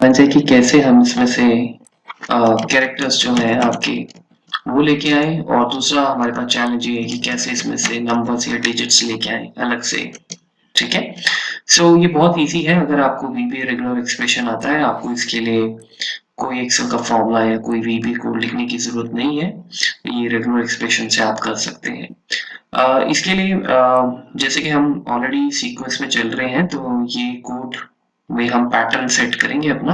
जाए कि कैसे हम इसमें से कैरेक्टर्स जो है आपके वो लेके आए, और दूसरा हमारे पास चैलेंज ये है कि कैसे इसमें से नंबर्स या डिजिट्स लेके आए अलग से। ठीक है, सो ये बहुत इजी है। अगर आपको VBA रेगुलर एक्सप्रेशन आता है, आपको इसके लिए कोई एक्सेल का फॉर्मूला या कोई VBA कोड लिखने की जरूरत नहीं है, ये रेगुलर एक्सप्रेशन से आप कर सकते हैं। इसके लिए जैसे कि हम ऑलरेडी सीक्वेंस में चल रहे हैं, तो ये कोड में हम पैटर्न सेट करेंगे अपना,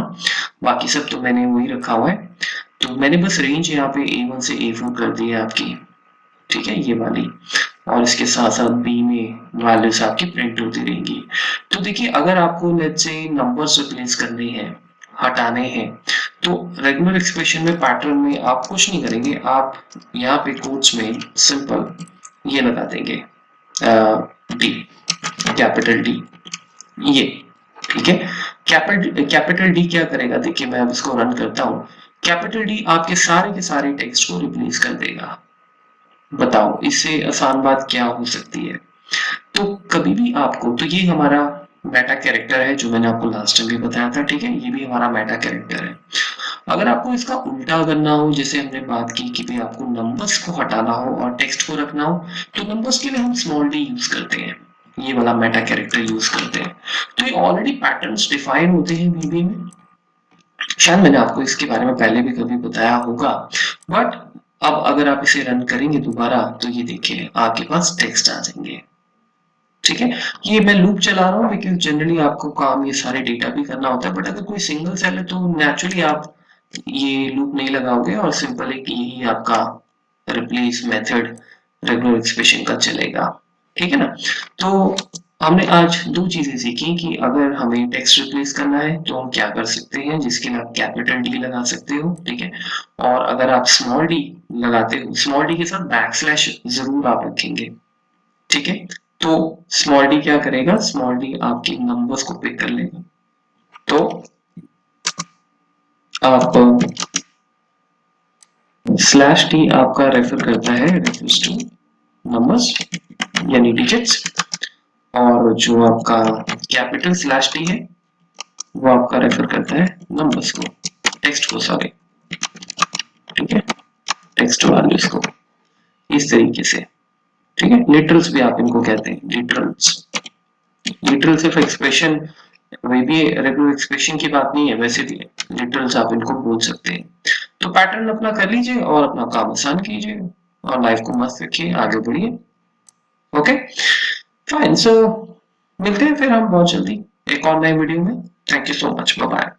बाकी सब तो मैंने वही रखा हुआ है। तो मैंने बस रेंज यहाँ पे A1 से A4 कर दी है आपकी, ठीक है, ये वाली, और इसके साथ साथ बी में वैल्यूज आपकी प्रिंट होती रहेंगी। तो देखिए, अगर आपको लेट्स से नंबर्स रिप्लेस करने हैं, हटाने हैं, तो रेगुलर एक्सप्रेशन में पैटर्न में आप कुछ नहीं करेंगे, आप यहाँ पे कोट्स में सिंपल ये लगा देंगे डी, कैपिटल डी, ये, ठीक है। कैपिटल डी क्या करेगा, देखिए मैं अब इसको रन करता हूँ। कैपिटल डी आपके सारे के सारे टेक्स्ट को रिप्लेस कर देगा। बताओ इससे आसान बात क्या हो सकती है। तो कभी भी आपको, तो ये हमारा मेटा कैरेक्टर है जो मैंने आपको लास्ट टाइम भी बताया था, ठीक है, ये भी हमारा मेटा कैरेक्टर है। अगर आपको इसका उल्टा करना हो, जैसे हमने बात की कि भाई आपको नंबर्स को हटाना हो और टेक्स्ट को रखना हो, तो नंबर्स के लिए हम स्मॉल डी यूज करते हैं, ये वाला मेटा कैरेक्टर यूज करते हैं। तो ये ऑलरेडी पैटर्न्स डिफाइन होते हैं VB में, शायद मैंने आपको इसके बारे में पहले भी कभी बताया होगा, बट अब अगर आप इसे रन करेंगे दोबारा, तो ये देखिए आपके पास टेक्स्ट आ जाएंगे। ठीक है, ये मैं लूप चला रहा हूँ बिकॉज जनरली आपको काम ये सारे डेटा भी करना होता है, बट अगर कोई सिंगल सेल है तो नेचुरली आप ये लूप नहीं लगाओगे और सिंपल एक यही आपका रिप्लेस मेथड रेगुलर एक्सप्रेशन का चलेगा। ठीक है ना। तो हमने आज दो चीजें सीखी कि अगर हमें टेक्स्ट रिप्लेस करना है तो हम क्या कर सकते हैं, जिसके लिए आप कैपिटल डी लगा सकते हो, ठीक है। और अगर आप स्मॉल डी लगाते हो, स्मॉल डी के साथ बैकस्लैश जरूर आप रखेंगे, ठीक है। तो स्मॉल डी क्या करेगा, स्मॉल डी आपके नंबर्स को पिक कर लेगा। तो आप स्लैश टी आपका रेफर करता है, रेफर्स टू नंबर्स यानी डिजिट्स, और जो आपका कैपिटल स्लैश टी है वो आपका रेफर करता है नंबर्स को, टेक्स्ट को, सॉरी, ठीक है, टेक्स्ट वैल्यूज को, इस तरीके से। ठीक है, लिटरल्स भी आप इनको कहते हैं, लिटरल्स। लिटरल सिर्फ एक्सप्रेशन, VBA रेगुलर एक्सप्रेशन की बात नहीं है, वैसे भी लिटरल्स आप इनको बोल सकते हैं। तो पैटर्न अपना कर लीजिए और अपना काम आसान कीजिए और लाइफ को मस्त रखिए, आगे बढ़िए। ओके फाइन, सो मिलते हैं फिर हम बहुत जल्दी एक और नए वीडियो में। Thank you so much, bye bye.